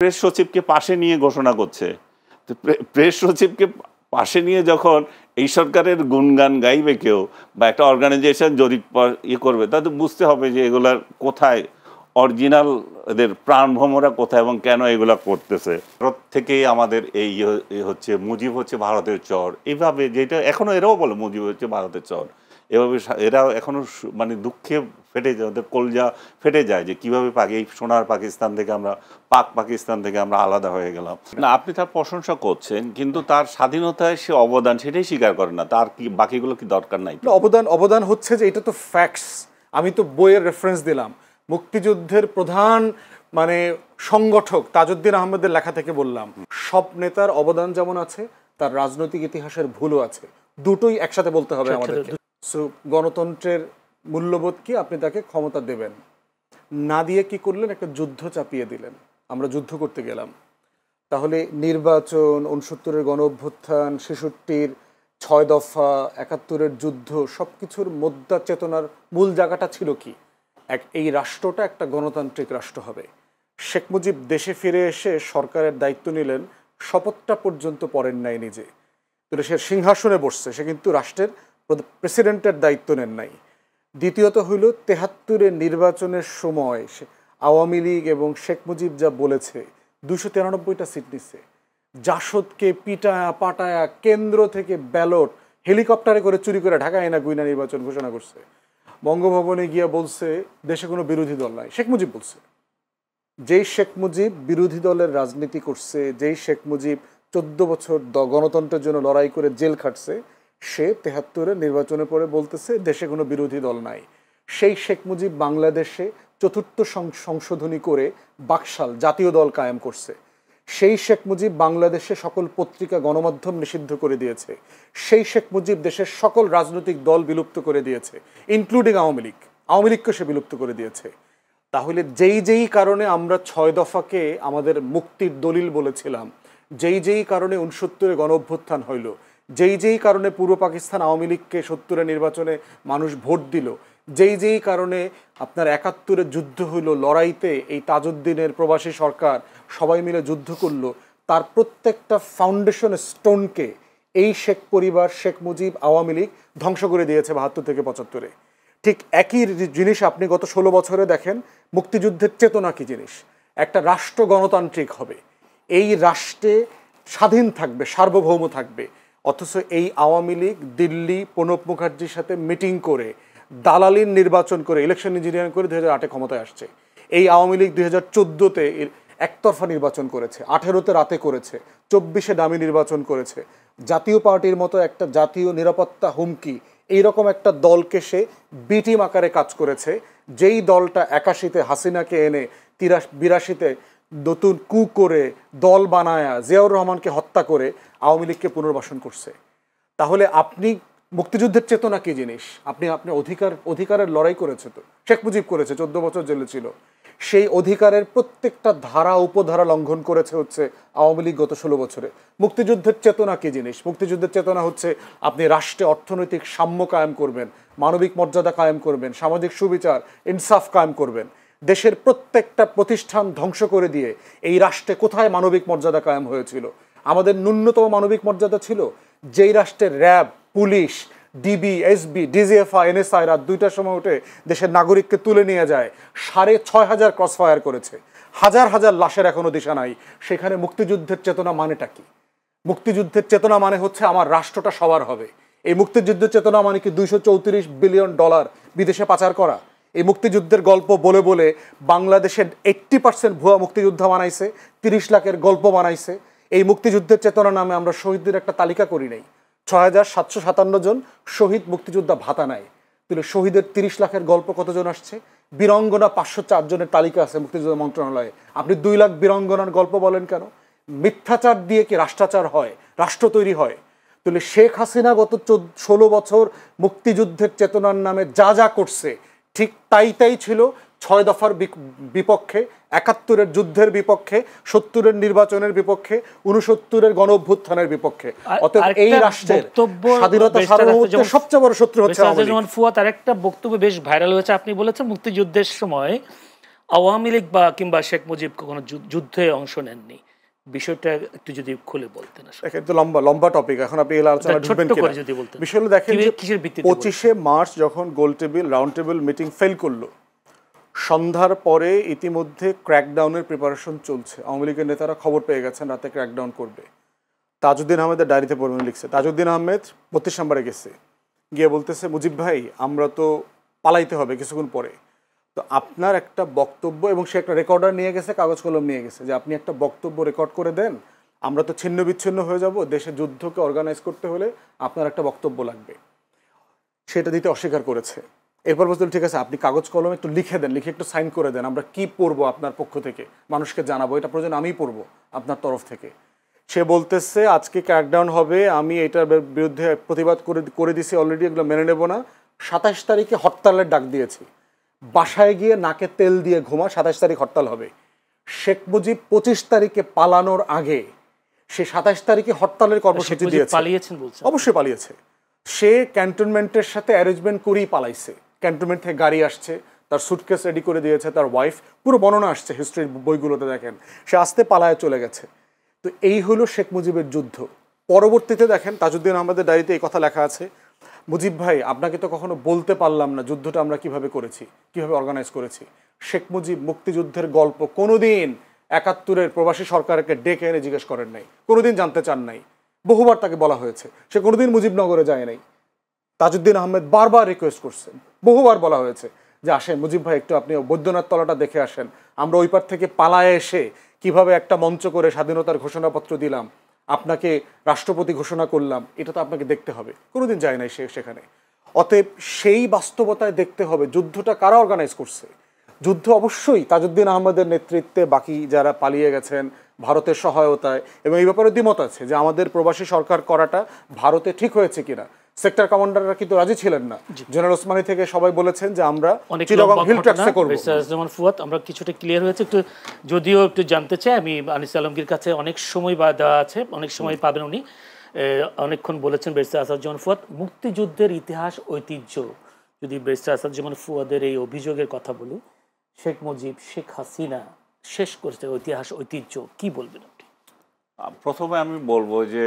Press সচিবকে পাশে নিয়ে ঘোষণা করছে। তো প্রেস সচিবকে পাশে নিয়ে যখন এই সরকারের গুণগান গাইবে কেউ বা একটা অর্গানাইজেশন জরিপ করবে, তাদের বুঝতে হবে যে এগুলার কোথায় অরিজিনাল, এদের প্রাণভ্রমরা কোথায় এবং কেন এগুলা করতেছে। ভারত থেকেই আমাদের এই হচ্ছে মুজিব হচ্ছে ভারতের চর, এইভাবে যেটা এখনো এরাও বলে মুজিব হচ্ছে ভারতের চর, এভাবে এরা এখনো মানে দুঃখে ফেটে যায়, ওদের কলজা ফেটে যায় যে কীভাবে এই সোনার পাকিস্তান থেকে আমরা পাকিস্তান থেকে আমরা আলাদা হয়ে গেলাম। না, আপনি তার প্রশংসা করছেন, কিন্তু তার স্বাধীনতায় সে অবদান সেটাই স্বীকার করে না। তার কি বাকিগুলো কি দরকার নাই? অবদান হচ্ছে যে এটা তো ফ্যাক্টস। আমি তো বইয়ের রেফারেন্স দিলাম, মুক্তিযুদ্ধের প্রধান মানে সংগঠক তাজউদ্দিন আহমেদের লেখা থেকে বললাম। সব নেতার অবদান যেমন আছে, তার রাজনৈতিক ইতিহাসের ভুলও আছে, দুটোই একসাথে বলতে হবে আমাদেরকে। সো গণতন্ত্রের মূল্যবোধ কি, আপনি তাকে ক্ষমতা দেবেন, না দিয়ে কি করলেন, একটা যুদ্ধ চাপিয়ে দিলেন, আমরা যুদ্ধ করতে গেলাম। তাহলে নির্বাচন, ৬৯-এর গণ অভ্যুত্থান, ৬৬-র ৬ দফা, ৭১-এর যুদ্ধ, সব কিছুর মুদ্রা চেতনার মূল জায়গাটা ছিল কি, এই রাষ্ট্রটা একটা গণতান্ত্রিক রাষ্ট্র হবে। শেখ মুজিব দেশে ফিরে এসে সরকারের দায়িত্ব নিলেন, শপথটা পর্যন্ত পড়েন নাই নিজে, তো সে সিংহাসনে বসছে, সে কিন্তু রাষ্ট্রের প্রেসিডেন্টের দায়িত্ব নেন নাই। দ্বিতীয়ত হইল ৭৩-এর নির্বাচনের সময় আওয়ামী লীগ এবং শেখ মুজিব যা বলেছে, ২৯৩টা সিট নিচ্ছে, জাসদকে পিটায়া পাটায়া কেন্দ্র থেকে ব্যালট হেলিকপ্টারে করে চুরি করে ঢাকা এনে গুইনা নির্বাচন ঘোষণা করছে। বঙ্গভবনে গিয়া বলছে দেশে কোনো বিরোধী দল নাই, শেখ মুজিব বলছে। যেই শেখ মুজিব বিরোধী দলের রাজনীতি করছে, যেই শেখ মুজিব 14 বছর গণতন্ত্রের জন্য লড়াই করে জেল খাটছে, সে ৭৩-এর নির্বাচনের পরে বলতেছে দেশে কোনো বিরোধী দল নাই। সেই শেখ মুজিব বাংলাদেশে ৪র্থ সংশোধনী করে বাকশাল জাতীয় দল কায়েম করছে। সেই শেখ মুজিব বাংলাদেশে সকল পত্রিকা গণমাধ্যম নিষিদ্ধ করে দিয়েছে। সেই শেখ মুজিব দেশের সকল রাজনৈতিক দল বিলুপ্ত করে দিয়েছে, ইনক্লুডিং আওয়ামী লীগকে সে বিলুপ্ত করে দিয়েছে। তাহলে যেই কারণে আমরা ৬ দফাকে আমাদের মুক্তির দলিল বলেছিলাম, যেই কারণে ৬৯-এর গণ অভ্যুত্থান হইল, যেই কারণে পূর্ব পাকিস্তান আওয়ামী লীগকে ৭০-এর নির্বাচনে মানুষ ভোট দিল, যেই কারণে আপনার ৭১-এর যুদ্ধ হইল, লড়াইতে এই তাজউদ্দিনের প্রবাসী সরকার সবাই মিলে যুদ্ধ করলো, তার প্রত্যেকটা ফাউন্ডেশন স্টোনকে এই শেখ পরিবার, শেখ মুজিব, আওয়ামী লীগ ধ্বংস করে দিয়েছে ৭২ থেকে ৭৫-এ। ঠিক একই জিনিস আপনি গত ১৬ বছরে দেখেন, মুক্তিযুদ্ধের চেতনা কি জিনিস। একটা রাষ্ট্র গণতান্ত্রিক হবে, এই রাষ্ট্রে স্বাধীন থাকবে, সার্বভৌম থাকবে, অথচ এই আওয়ামী লীগ দিল্লি প্রণব মুখার্জির সাথে মিটিং করে দালালির নির্বাচন করে ইলেকশন ইঞ্জিনিয়ারিং করে ২০০৮-এ ক্ষমতায় আসছে। এই আওয়ামী লীগ ২০১৪-তে একতরফা নির্বাচন করেছে, 18-তে রাতে করেছে, 24-এ দামি নির্বাচন করেছে। জাতীয় পার্টির মতো একটা জাতীয় নিরাপত্তা হুমকি এইরকম একটা দলকে সে বি টিম আকারে কাজ করেছে, যেই দলটা ৮১-তে হাসিনাকে এনে ৮২-তে নতুন কু করে দল বানায়া জিয়াউর রহমানকে হত্যা করে আওয়ামী লীগকে পুনর্বাসন করছে। তাহলে আপনি মুক্তিযুদ্ধের চেতনা কি জিনিস, আপনি অধিকারের লড়াই করেছে, তো শেখ মুজিব করেছে, 14 বছর জেলে ছিল। সেই অধিকারের প্রত্যেকটা ধারা উপধারা লঙ্ঘন করেছে হচ্ছে আওয়ামী লীগ গত 16 বছরে। মুক্তিযুদ্ধের চেতনা কি জিনিস, মুক্তিযুদ্ধের চেতনা হচ্ছে আপনি রাষ্ট্রে অর্থনৈতিক সাম্য কায়েম করবেন, মানবিক মর্যাদা কায়েম করবেন, সামাজিক সুবিচার ইনসাফ কায়েম করবেন। দেশের প্রত্যেকটা প্রতিষ্ঠান ধ্বংস করে দিয়ে এই রাষ্ট্রে কোথায় মানবিক মর্যাদা কায়েম হয়েছিল? আমাদের ন্যূনতম মানবিক মর্যাদা ছিল যেই রাষ্ট্রের RAB, police, DB, SB, DGFI, NSI রাত 2টার সময় উঠে দেশের নাগরিককে তুলে নিয়ে যায়, ৬,৫০০ ক্রসফায়ার করেছে, হাজার হাজার লাশের এখনো দিশা নাই। সেখানে মুক্তিযুদ্ধের চেতনা মানেটা কি? মুক্তিযুদ্ধের চেতনা মানে হচ্ছে আমার রাষ্ট্রটা সবার হবে। এই মুক্তিযুদ্ধের চেতনা মানে কি $234 বিলিয়ন বিদেশে পাচার করা? এই মুক্তিযুদ্ধের গল্প বলে বলে বাংলাদেশের 80% ভুয়া মুক্তিযোদ্ধা বানাইছে, 30 লাখের গল্প বানাইছে। এই মুক্তিযুদ্ধের চেতনা নামে আমরা শহীদদের একটা তালিকা করি নাই, ৬,৭৫৭ জন শহীদ মুক্তিযোদ্ধা ভাতা নেয়। তাহলে শহীদের 30 লাখের গল্প কতজন আসছে? বীরঙ্গনা 504 জনের তালিকা আছে মুক্তিযুদ্ধ মন্ত্রণালয়ে। আপনি 2 লাখ বীরঙ্গনার গল্প বলেন কেন? মিথ্যাচার দিয়ে কি রাষ্ট্রাচার হয়, রাষ্ট্র তৈরি হয়? তাহলে শেখ হাসিনা গত 16 বছর মুক্তিযুদ্ধের চেতনার নামে যা করছে, ঠিক তাই ছিল 6 দফার বিপক্ষে, ৭১-এর যুদ্ধের বিপক্ষে, ৭০-এর নির্বাচনের বিপক্ষে, ৬৯-এর গণ অভ্যুত্থানের বিপক্ষে। অতএব এই রাষ্ট্রের স্বাধীনতা সার্বভৌমত্বের সবচেয়ে বড় শত্রু হচ্ছে আওয়ামী লীগ। ফুয়াদ আরেকটা বক্তব্য বেশ ভাইরাল হয়েছে, আপনি বলেছেন মুক্তিযুদ্ধের সময় আওয়ামী লীগ বা কিংবা শেখ মুজিব কখনো যুদ্ধে অংশ নেননি, বিষয়টা একটু যদি খুলে বলতেন। একটু লম্বা লম্বা টপিক, এখন আপনি এই আলোচনা ঢুকবেন কিনা যদি বলতেন। বিষয়গুলো দেখেন যে কিসের ভিত্তিতে 25শে মার্চ যখন গোল table round table meeting fail করলো, সন্ধ্যার পরে ইতিমধ্যে ক্র্যাকডাউনের প্রিপারেশন চলছে। আওয়ামী লীগের নেতারা খবর পেয়ে গেছেন রাতে ক্র্যাকডাউন করবে। তাজউদ্দিন আহমেদের ডায়েরিতে পড়বেন লিখছে, তাজউদ্দিন আহমেদ 32 নম্বরে গেছে, গিয়ে বলতেছে মুজিব ভাই আমরা তো পালাইতে হবে কিছুক্ষণ পরে, তো আপনার একটা বক্তব্য, এবং সে একটা রেকর্ডার নিয়ে গেছে, কাগজ কলম নিয়ে গেছে, যে আপনি একটা বক্তব্য রেকর্ড করে দেন, আমরা তো ছিন্ন বিচ্ছিন্ন হয়ে যাব, দেশে যুদ্ধকে অর্গানাইজ করতে হলে আপনার একটা বক্তব্য লাগবে। সেটা দিতে অস্বীকার করেছে। এরপর বলছিল ঠিক আছে আপনি কাগজ কলম একটু লিখে দেন, লিখে একটু সাইন করে দেন, আমরা কি পড়বো আপনার পক্ষ থেকে, মানুষকে জানাবো, এটা প্রয়োজন আমিই পড়বো আপনার তরফ থেকে। সে বলতেছে আজকে ক্র্যাকডাউন হবে, আমি এটার বিরুদ্ধে প্রতিবাদ করে দিছি অলরেডি, এগুলো মেনে নেব না। 27 তারিখে হরতালের ডাক দিয়েছি, বাসায় গিয়ে নাকে তেল দিয়ে ঘুমা, 27 তারিখ হরতাল হবে। শেখ মুজিব 25 তারিখে পালানোর আগে সে 27 তারিখে হরতালের কর্মসূচি দিয়েছে। অবশ্যই পালিয়েছে। সে ক্যান্টনমেন্টের সাথে অ্যারেঞ্জমেন্ট করেই পালাইছে। ক্যান্টনমেন্ট থেকে গাড়ি আসছে, তার সুটকেস রেডি করে দিয়েছে তার ওয়াইফ, পুরো বর্ণনা আসছে হিস্ট্রির বইগুলোতে দেখেন, সে আসতে পালায় চলে গেছে। তো এই হলো শেখ মুজিবের যুদ্ধ। পরবর্তীতে দেখেন তাজউদ্দিন আহমেদের ডায়েরিতে এই কথা লেখা আছে, মুজিব ভাই আপনাকে তো কখনো বলতে পারলাম না যুদ্ধটা আমরা কিভাবে করেছি, কিভাবে অর্গানাইজ করেছি। শেখ মুজিব মুক্তিযুদ্ধের গল্প কোনোদিন 71-এর প্রবাসী সরকারকে ডেকে এনে জিজ্ঞেস করেন নাই, কোনোদিন জানতে চান নাই। বহুবার তাকে বলা হয়েছে, সে কোনোদিন মুজিবনগরে যায় নাই। তাজউদ্দিন আহমেদ বারবার রিকোয়েস্ট করছেন, বহুবার বলা হয়েছে যে আসেন মুজিব ভাই একটু আপনি বৈদ্যনাথ তলাটা দেখে আসেন, আমরা ওই পার থেকে পালায় এসে কিভাবে একটা মঞ্চ করে স্বাধীনতার ঘোষণাপত্র দিলাম, আপনাকে রাষ্ট্রপতি ঘোষণা করলাম, এটা তো আপনাকে দেখতে হবে। কোনোদিন যায় নাই সে সেখানে। অতএব সেই বাস্তবতায় দেখতে হবে যুদ্ধটা কারা অর্গানাইজ করছে। যুদ্ধ অবশ্যই তাজউদ্দিন আহমেদের নেতৃত্বে, বাকি যারা পালিয়ে গেছেন ভারতের সহায়তায়, এবং এই ব্যাপারে দ্বিমত আছে যে আমাদের প্রবাসী সরকার করাটা ভারতে ঠিক হয়েছে কিনা। সেক্টর কমান্ডাররা কিন্তু রাজি ছিলেন না। জেনারেল ওসমানী থেকে সবাই বলেছেন যে আমরা চিটাগং হিল ট্র্যাক্সে করব। যেমন ফুয়াদ আমরা কিছুটা ক্লিয়ার হয়েছে, একটু যদিও একটু জানতে চাই আমি আনিস আলমগীর কাছে, অনেক সময় বা দেওয়া আছে, অনেক সময় পাবেন উনি, অনেকক্ষণ বলেছেন ব্যারিস্টার আসাদুজ্জামান ফুয়াদ। মুক্তিযুদ্ধের ইতিহাস ঐতিহ্য, যদি ব্যারিস্টার আসাদুজ্জামান ফুয়াদের এই অভিযোগের কথা বলি, শেখ মুজিব শেখ হাসিনা শেষ করেছে ইতিহাস ঐতিহ্য, কি বলবেন আপনি? প্রথমে আমি বলবো যে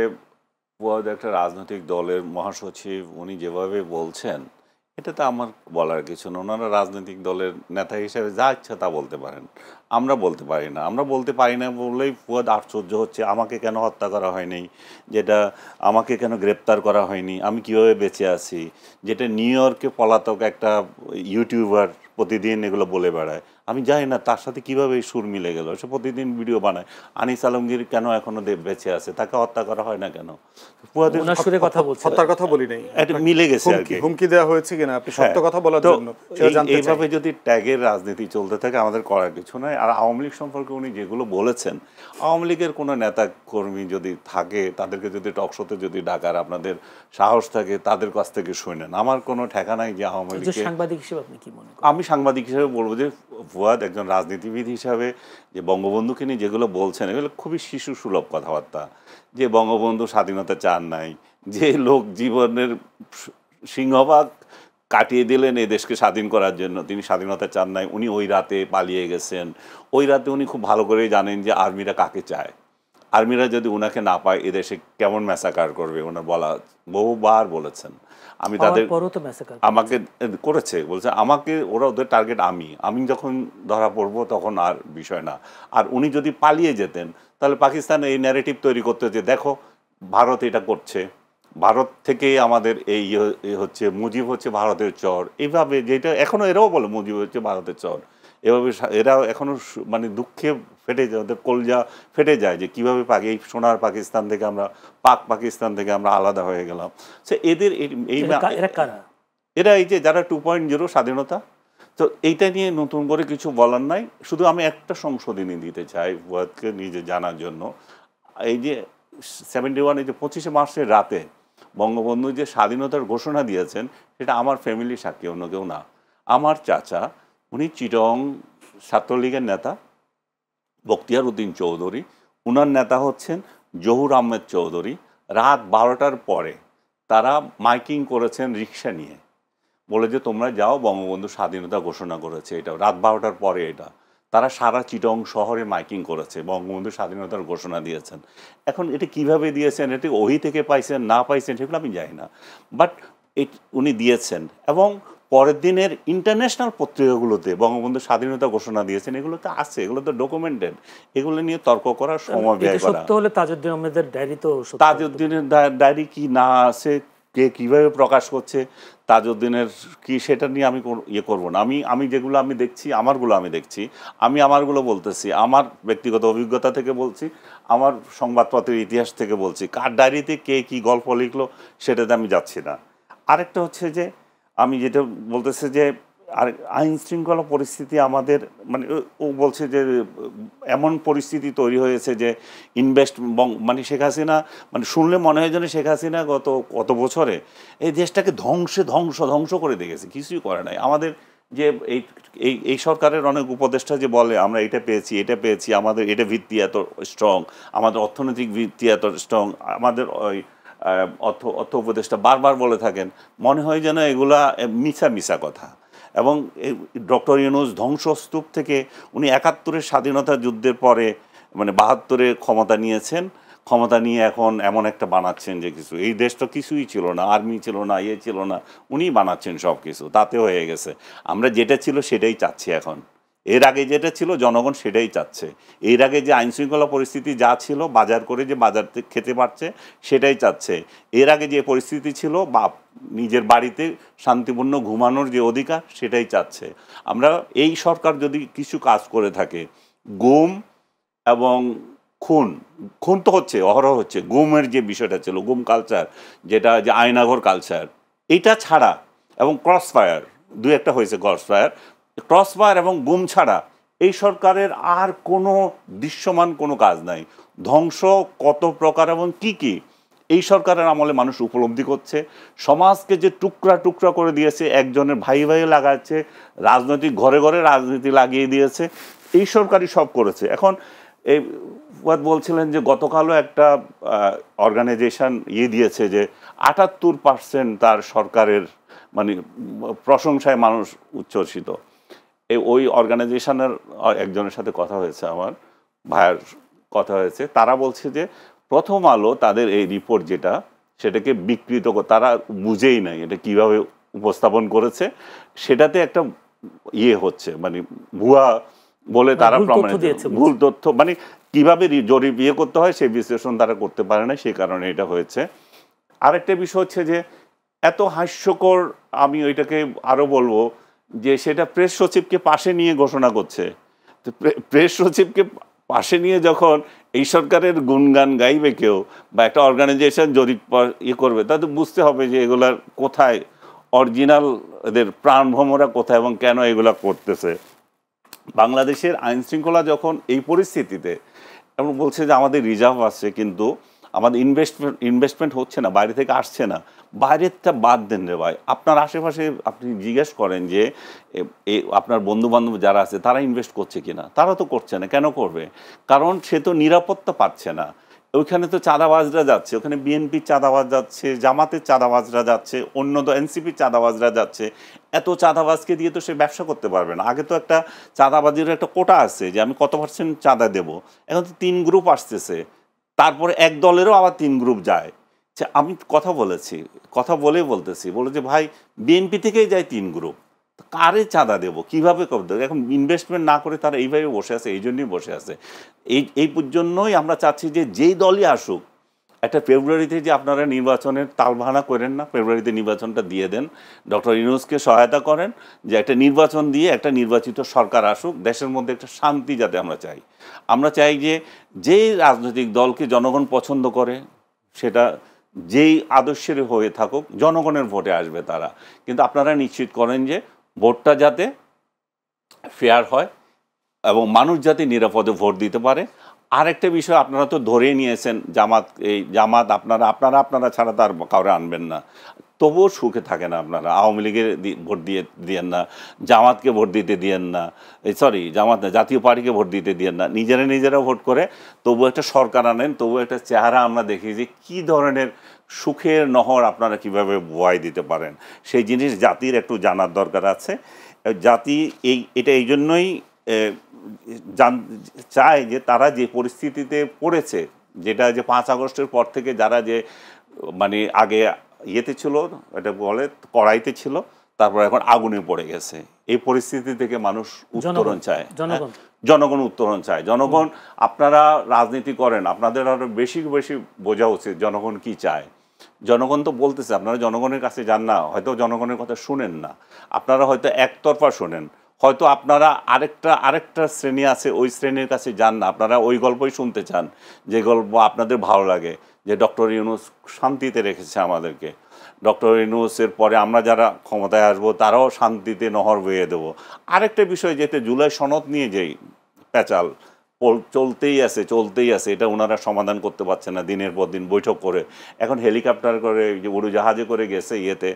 ফুয়াদ একটা রাজনৈতিক দলের মহাসচিব, উনি যেভাবে বলছেন এটাতে আমার বলার কিছু না। ওনারা রাজনৈতিক দলের নেতা হিসেবে যা ইচ্ছা তা বলতে পারেন, আমরা বলতে পারি না। আমরা বলতে পারি না বললেই ফুয়াদ আশ্চর্য হচ্ছে, আমাকে কেন হত্যা করা হয়নি, যেটা আমাকে কেন গ্রেপ্তার করা হয়নি, আমি কিভাবে বেঁচে আছি, যেটা নিউ ইয়র্কে পলাতক একটা ইউটিউবার প্রতিদিন এগুলো বলে বেড়ায়, আমি জানি না তার সাথে কীভাবে এই সুর মিলে গেল। সে প্রতিদিন ভিডিও বানায়। আনিস আলমগীর কেন এখনো বেঁচে আছে, তাকে হত্যা করা হয় না কেন? হত্যার কথা বলি নাই, এটা মিলে গেছে আর কি। হুমকি দেওয়া হয়েছে কিনা আপনি সত্য কথা বলার জন্য, এইভাবে যদি ট্যাগের রাজনীতি চলতে থাকে আমাদের করার কিছু নাই। আর আওয়ামী লীগ সম্পর্কে উনি যেগুলো বলেছেন, আওয়ামী লীগের কোনো নেতা কর্মী যদি থাকে তাদেরকে যদি টকশোতে যদি ডাকার আপনাদের সাহস থাকে তাদের কাছ থেকে শুনেন। আমার কোনো ঠেকা নাই যে আওয়ামী লীগ। সাংবাদিক হিসেবে আপনি কি মনে করেন? আমি সাংবাদিক হিসেবে বলবো যে ফুয়াদ একজন রাজনীতিবিদ হিসাবে যে বঙ্গবন্ধুকে নিয়ে যেগুলো বলছেন এগুলো খুবই শিশু সুলভ কথাবার্তা। যে বঙ্গবন্ধু স্বাধীনতা চান নাই, যে লোক জীবনের সিংহভাগ কাটিয়ে দিলেন এই দেশকে স্বাধীন করার জন্য, তিনি স্বাধীনতা চান নাই, উনি ওই রাতে পালিয়ে গেছেন। ওই রাতে উনি খুব ভালো করেই জানেন যে আর্মিরা কাকে চায়, আর্মিরা যদি ওনাকে না পায় এদেশে কেমন ম্যাসাকার করবে। ওনার বলা বহুবার বলেছেন, আমি তাদের আমাকে করেছে বলছে, আমাকে ওরা ওদের টার্গেট, আমি যখন ধরা পড়বো তখন আর বিষয় না। আর উনি যদি পালিয়ে যেতেন তাহলে পাকিস্তান এই ন্যারেটিভ তৈরি করতে যে দেখো ভারত এটা করছে, ভারত থেকেই আমাদের এই হচ্ছে মুজিব হচ্ছে ভারতের চর, এইভাবে যেটা এখনো এরাও বলে মুজিব হচ্ছে ভারতের চর, এভাবে এরা এখনো মানে দুঃখে ফেটে যায়, ওদের কলজা ফেটে যায় যে কীভাবে এই সোনার পাকিস্তান থেকে আমরা পাকিস্তান থেকে আমরা আলাদা হয়ে গেলাম। সে এদের এরা এই যে যারা 2.0 স্বাধীনতা, তো এইটা নিয়ে নতুন করে কিছু বলার নাই। শুধু আমি একটা সংশোধনী দিতে চাই ফুয়াদকে নিজে জানার জন্য। এই যে 71 এই যে 25শে মার্চের রাতে বঙ্গবন্ধু যে স্বাধীনতার ঘোষণা দিয়েছেন সেটা আমার ফ্যামিলি সাক্ষী, অন্য কেউ না। আমার চাচা উনি চিটং ছাত্রলীগের নেতা বখতিয়ার উদ্দিন চৌধুরী, উনার নেতা হচ্ছেন জহুর আহমেদ চৌধুরী। রাত 12টার পরে তারা মাইকিং করেছেন রিক্সা নিয়ে, বলে যে তোমরা যাও বঙ্গবন্ধু স্বাধীনতা ঘোষণা করেছে। এটা রাত 12টার পরে, এটা তারা সারা চিটং শহরে মাইকিং করেছে, বঙ্গবন্ধু স্বাধীনতার ঘোষণা দিয়েছেন। এখন এটা কিভাবে দিয়েছেন, এটা ওহি থেকে পাইছেন না পাইছেন সেগুলো আমি জানি না, বাট উনি দিয়েছেন। এবং পরের দিনের ইন্টারন্যাশনাল পত্রিকাগুলোতে বঙ্গবন্ধু স্বাধীনতা ঘোষণা দিয়েছেন, এগুলো তো আছে, এগুলো তো ডকুমেন্টেড, এগুলো নিয়ে তর্ক করার সময় ব্যয় করা। সত্য হলে তাজউদ্দিন আহমেদের ডায়েরি তো তাজউদ্দিনের ডায়েরি কি না আছে, কে কিভাবে প্রকাশ করছে, তাজউদ্দিনের কি, সেটা নিয়ে আমি ইয়ে করবো না। আমি যেগুলো আমি দেখছি, আমারগুলো আমি দেখছি, আমি আমারগুলো বলতেছি, আমার ব্যক্তিগত অভিজ্ঞতা থেকে বলছি, আমার সংবাদপত্রের ইতিহাস থেকে বলছি। কার ডায়েরিতে কে কি গল্প লিখলো সেটাতে আমি যাচ্ছি না। আরেকটা হচ্ছে যে আমি যেটা বলতেছি যে আর আইন শৃঙ্খলা পরিস্থিতি আমাদের মানে ও বলছে যে এমন পরিস্থিতি তৈরি হয়েছে যে মানে শেখ হাসিনা, মানে শুনলে মনে হয় যেন শেখ হাসিনা কত বছরে এই দেশটাকে ধ্বংস করে দেখেছে, কিছুই করে নাই। আমাদের যে এই সরকারের অনেক উপদেষ্টা যে বলে আমরা এটা পেয়েছি, আমাদের এটা ভিত্তি এত স্ট্রং, আমাদের অর্থনৈতিক ভিত্তি এত স্ট্রং, আমাদের ওই অর্থ উপদেষ্টা বারবার বলে থাকেন, মনে হয় যেন এগুলা মিছা কথা। এবং ডক্টর ইউনূস ধ্বংসস্তূপ থেকে উনি ৭১-এর স্বাধীনতা যুদ্ধের পরে মানে ৭২-এ ক্ষমতা নিয়েছেন, ক্ষমতা নিয়ে এখন এমন একটা বানাচ্ছেন যে কিছু, এই দেশটা কিছুই ছিল না, আর্মি ছিল না, ছিল না, উনি বানাচ্ছেন সব কিছু, তাতে হয়ে গেছে। আমরা যেটা ছিল সেটাই চাচ্ছি এখন, এর আগে যেটা ছিল জনগণ সেটাই চাচ্ছে। এর আগে যে আইনশৃঙ্খলা পরিস্থিতি যা ছিল, বাজার করে যে বাজার খেতে পারছে সেটাই চাচ্ছে। এর আগে যে পরিস্থিতি ছিল বা নিজের বাড়িতে শান্তিপূর্ণ ঘুমানোর যে অধিকার সেটাই চাচ্ছে। আমরা এই সরকার যদি কিছু কাজ করে থাকে, গুম এবং খুন তো হচ্ছে, অহরহ হচ্ছে, গুমের যে বিষয়টা ছিল, গুম কালচার, যেটা যে আয়নাঘর কালচার, এটা ছাড়া, এবং ক্রসফায়ার, দু একটা হয়েছে ক্রসফায়ার এবং গুম ছাড়া এই সরকারের আর কোনো দৃশ্যমান কোনো কাজ নাই। ধ্বংস কত প্রকার এবং কি এই সরকারের আমলে মানুষ উপলব্ধি করছে। সমাজকে যে টুকরা করে দিয়েছে, একজনের ভাই লাগাচ্ছে, রাজনৈতিক ঘরে রাজনীতি লাগিয়ে দিয়েছে, এই সরকারই সব করেছে। এখন এই বলছিলেন যে গতকালও একটা অর্গানাইজেশন দিয়েছে যে ৭৮% তার সরকারের মানে প্রশংসায় মানুষ উচ্ছ্বসিত। ওই অর্গানাইজেশনের একজনের সাথে কথা হয়েছে, আমার ভাইয়ের কথা হয়েছে, তারা বলছে যে প্রথম আলো তাদের এই রিপোর্ট যেটা, সেটাকে বিকৃত, তারা বুঝেই নাই এটা কিভাবে উপস্থাপন করেছে, সেটাতে একটা হচ্ছে মানে ভুয়া বলে তারা প্রমাণিত, ভুল তথ্য, মানে কিভাবে জরিপ করতে হয় সেই বিশ্লেষণ তারা করতে পারে না, সেই কারণে এটা হয়েছে। আরেকটা বিষয় হচ্ছে যে এত হাস্যকর, আমি ওইটাকে আরো বলবো যে সেটা প্রেস সচিবকে পাশে নিয়ে ঘোষণা করছে। তো প্রেস সচিবকে পাশে নিয়ে যখন এই সরকারের গুণগান গাইবে কেউ বা একটা অর্গানাইজেশন জরিপ করবে, তাতে বুঝতে হবে যে এগুলার কোথায় অরিজিনাল, এদের প্রাণভ্রমরা কোথায় এবং কেন এগুলা করতেছে। বাংলাদেশের আইন শৃঙ্খলা যখন এই পরিস্থিতিতে, এবং বলছে যে আমাদের রিজার্ভ আসছে কিন্তু আমাদের ইনভেস্টমেন্ট হচ্ছে না, বাইরে থেকে আসছে না, বাইরেরটা বাদ দেন রে ভাই। আপনার আশেপাশে আপনি জিজ্ঞেস করেন যে আপনার বন্ধু বান্ধব যারা আছে তারা ইনভেস্ট করছে কিনা, তারা তো করছে না। কেন করবে? কারণ সে তো নিরাপত্তা পাচ্ছে না। ওইখানে তো চাঁদাবাজরা যাচ্ছে, ওখানে বিএনপির চাঁদাবাজ যাচ্ছে, জামাতের চাঁদাবাজরা যাচ্ছে, অন্য তো এনসিপির চাঁদাবাজরা যাচ্ছে। এত চাঁদাবাজকে দিয়ে তো সে ব্যবসা করতে পারবে না। আগে তো একটা চাঁদাবাজির একটা কোটা আছে যে আমি কত % চাঁদা দেবো, এখন তো 3 গ্রুপ আসতেছে, তারপরে এক দলেরও আবার 3 গ্রুপ যায়। আমি কথা বলতেছি যে ভাই বিএনপি থেকেই যায় 3 গ্রুপ, কারে চাঁদা দেবো, কীভাবে করতে? এখন ইনভেস্টমেন্ট না করে তারা এইভাবে বসে আছে, এই জন্যই বসে আছে। এই জন্যই আমরা চাচ্ছি যে যেই দলই আসুক, একটা ফেব্রুয়ারিতে যে আপনারা নির্বাচনের তালবাহানা করেন না, ফেব্রুয়ারিতে নির্বাচনটা দিয়ে দেন, ডক্টর ইউনূসকে সহায়তা করেন যে একটা নির্বাচন দিয়ে একটা নির্বাচিত সরকার আসুক, দেশের মধ্যে একটা শান্তি যাতে আমরা চাই যে যেই রাজনৈতিক দলকে জনগণ পছন্দ করে, সেটা যেই আদর্শের হয়ে থাকুক, জনগণের ভোটে আসবে তারা, কিন্তু আপনারা নিশ্চিত করেন যে ভোটটা যাতে ফেয়ার হয় এবং মানুষ যাতে নিরাপদে ভোট দিতে পারে। আরেকটা বিষয় আপনারা তো ধরেই নিয়েছেন, জামাত আপনারা ছাড়া তার কাউরে আনবেন না, তবুও সুখে থাকে না আপনারা। আওয়ামী লীগের ভোট দিয়েন না, জামাতকে ভোট দিতে দিয়েন না, জামাত না, জাতীয় পার্টিকে ভোট দিতে দিয়েন না, নিজেরা ভোট করে তবু একটা সরকার আনেন, তবু একটা চেহারা আমরা দেখি যে কী ধরনের সুখের নহর আপনারা কিভাবে বয় দিতে পারেন। সেই জিনিস জাতির একটু জানার দরকার আছে। জাতি এটা এই জন্যই চায় যে তারা যে পরিস্থিতিতে পড়েছে, যেটা যে 5 আগস্টের পর থেকে যারা যে মানে আগে ইয়েতে ছিল, এটা বলে কড়াইতে ছিল, তারপর এখন আগুনে পড়ে গেছে, এই পরিস্থিতি থেকে মানুষ উত্তরণ চায়, জনগণ উত্তরণ চায়। জনগণ, আপনারা রাজনীতি করেন, আপনাদের আরো বেশি বেশি বোঝা উচিত জনগণ কি চায়। জনগণ তো বলতেছে, আপনারা জনগণের কাছে যান না, হয়তো জনগণের কথা শুনেন না, আপনারা হয়তো একতরফা শোনেন, হয়তো আপনারা আরেকটা শ্রেণী আছে, ওই শ্রেণীর কাছে যান না, আপনারা ওই গল্পই শুনতে চান যে গল্প আপনাদের ভালো লাগে, যে ডক্টর ইউনূস শান্তিতে রেখেছে আমাদেরকে, ডক্টর ইউনূসের পরে আমরা যারা ক্ষমতায় আসবো তারাও শান্তিতে নহর বইয়ে দেবো। আরেকটা বিষয়, যেতে জুলাই সনদ নিয়ে যেই পেঁচাল চলতেই আছে, এটা ওনারা সমাধান করতে পারছে না, দিনের পর দিন বৈঠক করে, এখন হেলিকপ্টার করে, যে উড়োজাহাজে করে গেছে ইয়েতে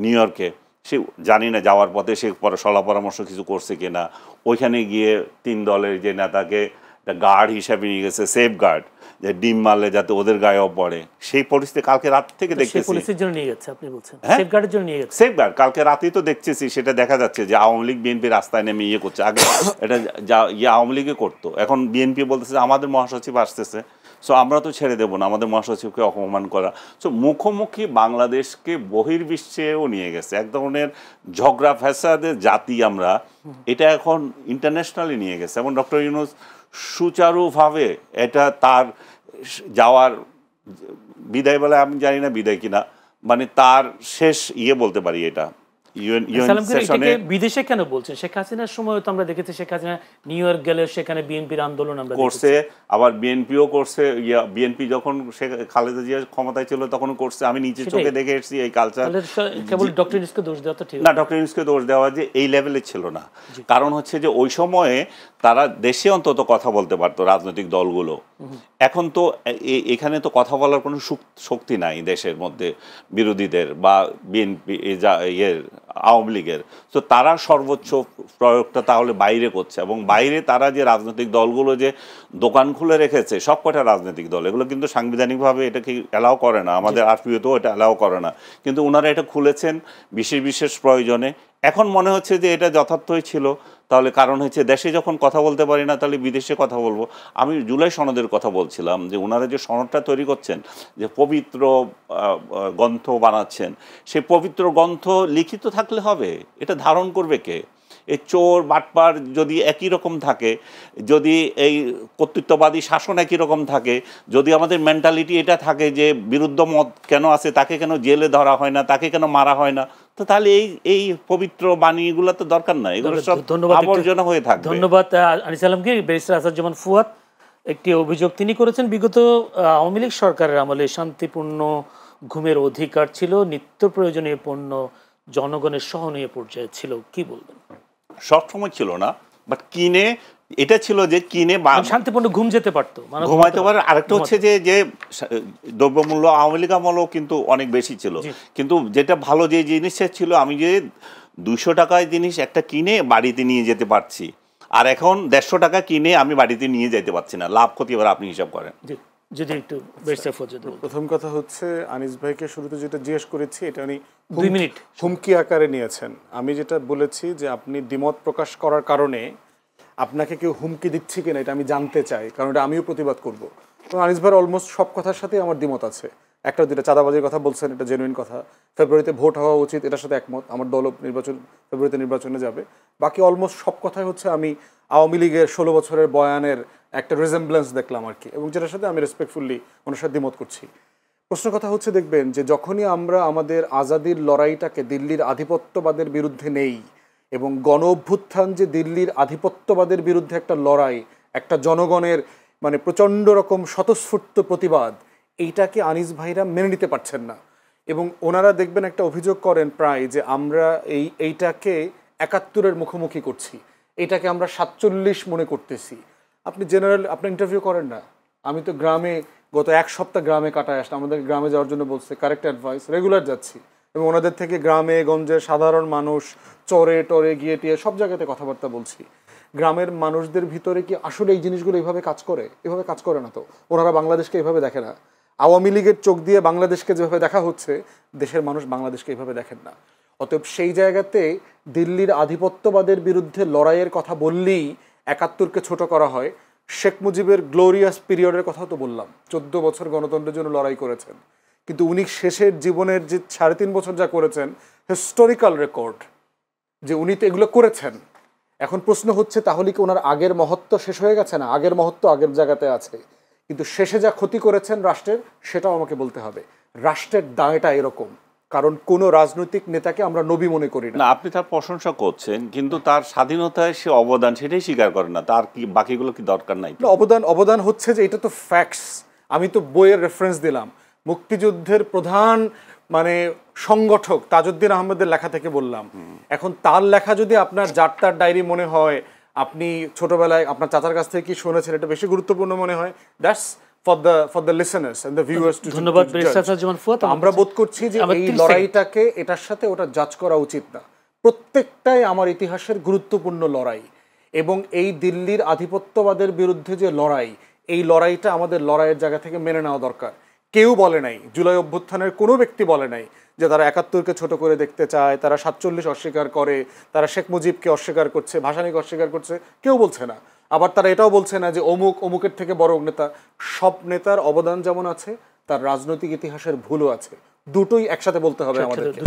নিউ ইয়র্কে, সে জানি না যাওয়ার পথে সে সলা পরামর্শ কিছু করছে কিনা, ওইখানে গিয়ে 3 দলের যে নেতাকে গার্ড হিসাবে নিয়ে গেছে, সেফ গার্ড, যে ডিম মারলে যাতে ওদের গায়েও পড়ে, সেই পরিস্থিতি কালকে রাত থেকে দেখতেছি। সেফ গার্ড কালকে রাতেই তো দেখতেছি, সেটা দেখা যাচ্ছে যে আওয়ামী লীগ বিএনপি রাস্তায় নেমে ইয়ে করছে। আগে এটা আওয়ামী লীগে করতো, এখন বিএনপি বলতেছে আমাদের মহাসচিব আসতেছে, সো আমরা তো ছেড়ে দেবো না আমাদের মহাসচিবকে অপমান করা। সো মুখোমুখি বাংলাদেশকে বহির্বিশ্বেও নিয়ে গেছে, এক ধরনের ঝগড়া ফ্যাসাদের জাতি আমরা, এটা এখন ইন্টারন্যাশনালি নিয়ে গেছে। এবং ডক্টর ইউনূস সুচারুভাবে এটা তার যাওয়ার বিদায় বলে, আমি জানি না বিদায় কিনা, মানে তার শেষ বলতে পারি এটা। বিদেশে কেন বলছেন? শেখ হাসিনার সময় তো আমরা দেখেছি শেখ হাসিনা নিউ ইয়র্ক গেলে সেখানে বিএনপির আন্দোলন আমরা করছে, আবার বিএনপিও করছে, বিএনপি যখন খালেদা জিয়া ক্ষমতায় ছিল তখন করছে, আমি নিচে চোখে দেখে এসেছি এই কালচার। কেবল ডক্টর ইউনূসকে দোষ দেওয়া তো ঠিক না, ডক্টর ইউনূসকে দোষ দেওয়া যে এই লেভেলে ছিল না, কারণ হচ্ছে যে ওই সময়ে তারা দেশে অন্তত কথা বলতে পারতো রাজনৈতিক দলগুলো, এখন তো এখানে তো কথা বলার কোনো শক্তি নাই দেশের মধ্যে বিরোধীদের বা বিএনপি আওয়ামী লীগের। তো তারা সর্বোচ্চ প্রয়োগটা তাহলে বাইরে করছে, এবং বাইরে তারা যে রাজনৈতিক দলগুলো যে দোকান খুলে রেখেছে, সব কটা রাজনৈতিক দল, এগুলো কিন্তু সাংবিধানিকভাবে এটাকে অ্যালাউ করে না, আমাদের আরপিওতেও এটা অ্যালাউ করে না, কিন্তু ওনারা এটা খুলেছেন বিশেষ প্রয়োজনে। এখন মনে হচ্ছে যে এটা যথার্থই ছিল, তাহলে কারণ হচ্ছে দেশে যখন কথা বলতে পারি না তাহলে বিদেশে কথা বলবো। আমি জুলাই সনদের কথা বলছিলাম, যে ওনারা যে সনদটা তৈরি করছেন, যে পবিত্র গ্রন্থ বানাচ্ছেন, সেই পবিত্র গ্রন্থ লিখিত থাকলে হবে, এটা ধারণ করবে কে? এই চোর বাটপার যদি একই রকম থাকে, যদি এই কর্তৃত্ববাদী শাসন একই রকম থাকে, যদি আমাদের মেন্টালিটি এটা থাকে যে বিরুদ্ধ মত কেন আছে, তাকে কেন জেলে ধরা হয় না, তাকে কেন মারা হয় না, তো তাহলে এই পবিত্র বাণীগুলো তো দরকার নাই, এগুলো সব আবর্জনা হয়ে থাকবে। ধন্যবাদ আনিস আলমকে। ব্যারিস্টার আসাদুজ্জামান ফুয়াদ, একটি অভিযোগ তিনি করেছেন, বিগত আওয়ামী লীগ সরকারের আমলে শান্তিপূর্ণ ঘুমের অধিকার ছিল, নিত্য প্রয়োজনীয় পণ্য জনগণের সহনীয় পর্যায়ে ছিল, কি বলবেন? সবসময় ছিল না, বাট কিনে এটা ছিল যে কিনে শান্তিপূর্ণ ঘুম যেতে পারতো, ঘুমাইতে পারে। আরেকটা হচ্ছে যে দ্রব্যমূল্য আওয়ামী লীগ আমলেও কিন্তু অনেক বেশি ছিল, কিন্তু যেটা ভালো যে জিনিসটা ছিল, আমি যে 200 টাকায় জিনিস একটা কিনে বাড়িতে নিয়ে যেতে পারছি, আর এখন 150 টাকা কিনে আমি বাড়িতে নিয়ে যেতে পারছি না, লাভ ক্ষতি এবার আপনি হিসাব করেন। যদি একটু প্রথম কথা হচ্ছে, আনিস ভাইকে শুরুতে যেটা জিজ্ঞেস করেছি, এটা উনি 2 মিনিট হুমকি আকারে নিয়েছেন। আমি যেটা বলেছি যে আপনি দ্বিমত প্রকাশ করার কারণে আপনাকে কেউ হুমকি দিচ্ছে কিনা এটা আমি জানতে চাই, কারণ এটা আমিও প্রতিবাদ করব। তো আনিস ভাইয়ের অলমোস্ট সব কথার সাথে আমার দ্বিমত আছে। একটা দুটা চাঁদাবাজির কথা বলছেন, এটা জেনুইন কথা, ফেব্রুয়ারিতে ভোট হওয়া উচিত, এটার সাথে একমত, আমার দল ফেব্রুয়ারিতে নির্বাচনে যাবে। বাকি অলমোস্ট সব কথাই হচ্ছে আমি আওয়ামী লীগের 16 বছরের বয়ানের একটা রিজেম্বলেন্স দেখলাম আর কি, এবং যেটার সাথে আমি রেসপেক্টফুলি ওনার সাথে দ্বিমত করছি। প্রশ্ন কথা হচ্ছে, দেখবেন যে যখনই আমরা আমাদের আজাদির লড়াইটাকে দিল্লির আধিপত্যবাদের বিরুদ্ধে নেই, এবং গণ অভ্যুত্থান যে দিল্লির আধিপত্যবাদের বিরুদ্ধে একটা লড়াই, একটা জনগণের মানে প্রচণ্ড রকম স্বতঃস্ফূর্ত প্রতিবাদ, এইটাকে আনিস ভাইরা মেনে নিতে পারছেন না। এবং ওনারা দেখবেন একটা অভিযোগ করেন প্রায়, যে আমরা এইটাকে 71-এর মুখোমুখি করছি, এইটাকে আমরা 47 মনে করতেছি। আপনি আপনি ইন্টারভিউ করেন না? আমি তো গ্রামে গত 1 সপ্তাহ গ্রামে কাটায় আসলাম, আমাদের গ্রামে যাওয়ার জন্য বলছে, কারেক্ট অ্যাডভাইস, রেগুলার যাচ্ছি, এবং ওনাদের থেকে গ্রামে গঞ্জে সাধারণ মানুষ চরে টরে গিয়ে টিয়ে সব জায়গাতে কথাবার্তা বলছি। গ্রামের মানুষদের ভিতরে কি আসলে এই জিনিসগুলো এইভাবে কাজ করে? এভাবে কাজ করে না তো, ওনারা বাংলাদেশকে এইভাবে দেখে না। আওয়ামী লীগের চোখ দিয়ে বাংলাদেশকে যেভাবে দেখা হচ্ছে, দেশের মানুষ বাংলাদেশকে এইভাবে দেখেন না। অতএব সেই জায়গাতে দিল্লির আধিপত্যবাদের বিরুদ্ধে লড়াইয়ের কথা বললেই একাত্তরকে ছোট করা হয়, শেখ মুজিবের গ্লোরিয়াস পিরিয়ডের কথাও তো বললাম, 14 বছর গণতন্ত্রের জন্য লড়াই করেছেন, কিন্তু উনি শেষের জীবনের যে 3.5 বছর যা করেছেন, হিস্টোরিক্যাল রেকর্ড, যে উনি তো এগুলো করেছেন। এখন প্রশ্ন হচ্ছে তাহলে কি ওনার আগের মহত্ব শেষ হয়ে গেছে? না, আগের মহত্ব আগের জায়গাতে আছে, কিন্তু শেষে যা ক্ষতি করেছেন রাষ্ট্রের, সেটাও আমাকে বলতে হবে। রাষ্ট্রের দায়টা এরকম, কারণ কোনো রাজনৈতিক নেতাকে আমরা নবী মনে করি না। না, আপনি তার প্রশংসা করছেন, কিন্তু তার স্বাধীনতায় সে অবদান সেটাই স্বীকার করেন না। তার কি বাকিগুলো কি দরকার নাই? অবদান হচ্ছে যে এটা তো ফ্যাক্টস। আমি তো বইয়ের রেফারেন্স দিলাম, মুক্তিযুদ্ধের প্রধান মানে সংগঠক তাজউদ্দিন আহমেদের লেখা থেকে বললাম। এখন তার লেখা যদি আপনার যাত্রার ডায়েরি মনে হয়, আপনি ছোটবেলায় আপনার চাচার কাছ থেকে কি শুনেছেন, এটা বেশি গুরুত্বপূর্ণ মনে হয়, that's for the listeners and the viewers too. ধন্যবাদ ব্যারিস্টার আসাদুজ্জামান ফুয়াদ। আমরা বোধ করছি যে এই লড়াইটাকে এটার সাথে ওটা জাজ করা উচিত না। প্রত্যেকটাই আমার ইতিহাসের গুরুত্বপূর্ণ লড়াই, এবং এই দিল্লির আধিপত্যবাদের বিরুদ্ধে যে লড়াই, এই লড়াইটা আমাদের লড়াইয়ের জায়গা থেকে মেনে নেওয়া দরকার। কেউ বলে নাই, জুলাই অভ্যুত্থানের কোনো ব্যক্তি বলে নাই যে তারা 71কে ছোট করে দেখতে চায়, তারা 47 অস্বীকার করে, তারা শেখ মুজিবকে অস্বীকার করছে, ভাসানীকে অস্বীকার করছে, কেউ বলছে না। আবার তারা এটাও বলছে না যে অমুকের থেকে বড় নেতা। সব নেতার অবদান যেমন আছে, তার রাজনৈতিক ইতিহাসের ভুলও আছে, দুটোই একসাথে বলতে হবে আমাদেরকে।